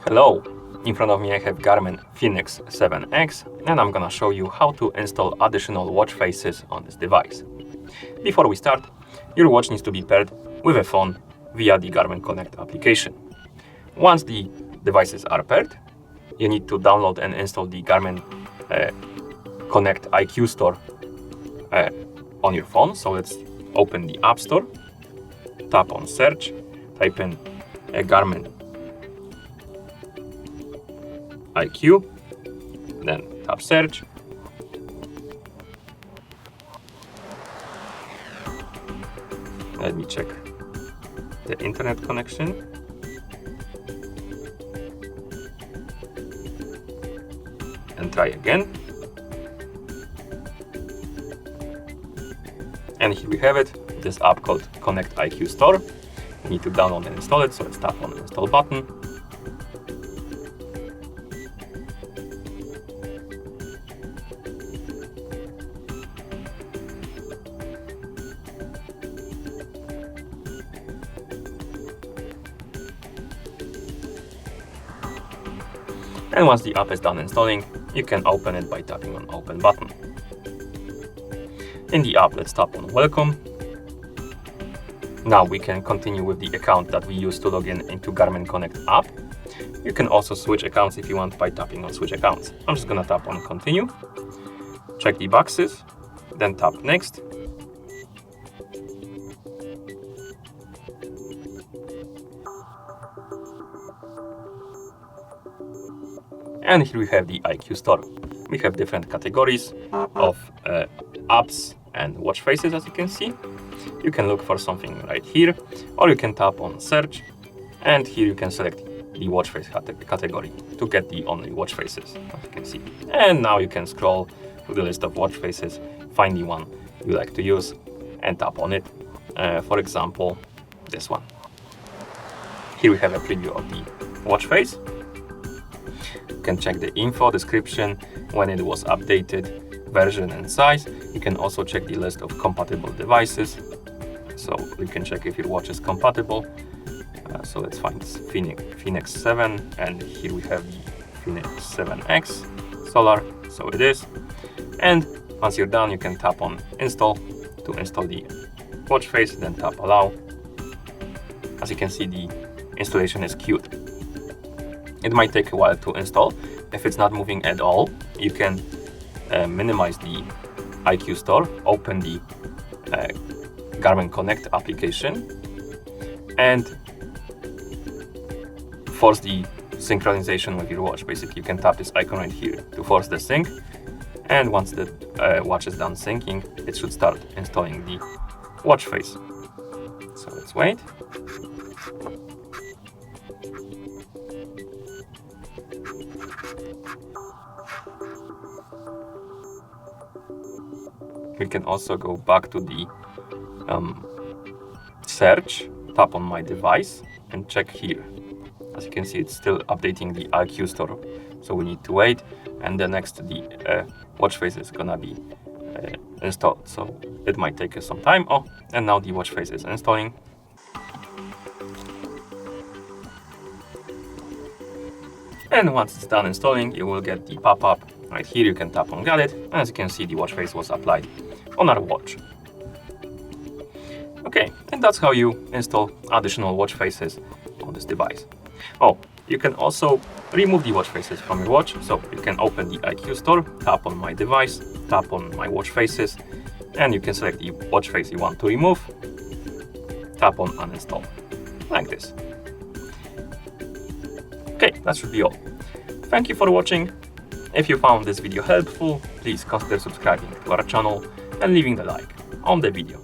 Hello! In front of me I have Garmin Fenix 7X and I'm gonna show you how to install additional watch faces on this device. Before we start, your watch needs to be paired with a phone via the Garmin Connect application. Once the devices are paired, you need to download and install the Garmin Connect IQ Store on your phone. So let's open the App Store, tap on Search, type in Garmin IQ, then tap Search. Let me check the internet connection. And try again. And here we have it, this app called Connect IQ Store. You need to download and install it, so let's tap on the install button. And once the app is done installing, you can open it by tapping on Open button. In the app, let's tap on Welcome. Now we can continue with the account that we used to log in into Garmin Connect app. You can also switch accounts if you want by tapping on Switch Accounts. I'm just gonna tap on Continue, check the boxes, then tap Next. And here we have the IQ Store. We have different categories of apps and watch faces, as you can see. You can look for something right here, or you can tap on Search, and here you can select the watch face category to get the only watch faces, as you can see. And now you can scroll through the list of watch faces, find the one you like to use, and tap on it. For example, this one. Here we have a preview of the watch face. You can check the info, description, when it was updated, version and size. You can also check the list of compatible devices. So you can check if your watch is compatible. So let's find this Fenix 7, and here we have the Fenix 7X Solar, so it is. And once you're done, you can tap on Install to install the watch face, then tap Allow. As you can see, the installation is queued. It might take a while to install. If it's not moving at all, you can minimize the IQ Store, open the Garmin Connect application, and force the synchronization with your watch. Basically, you can tap this icon right here to force the sync, and once the watch is done syncing, it should start installing the watch face. So let's wait. We can also go back to the search, tap on my device, and check here. As you can see, it's still updating the IQ Store, so we need to wait, and the next the watch face is gonna be installed, so it might take us some time. Oh, and now the watch face is installing. And once it's done installing, you will get the pop-up right here. You can tap on Get it, and as you can see, the watch face was applied on our watch. Okay, and that's how you install additional watch faces on this device. Oh, you can also remove the watch faces from your watch. So you can open the IQ Store, tap on my device, tap on my watch faces, and you can select the watch face you want to remove, tap on Uninstall, like this. Okay, that should be all. Thank you for watching. If you found this video helpful, please consider subscribing to our channel and leaving a like on the video.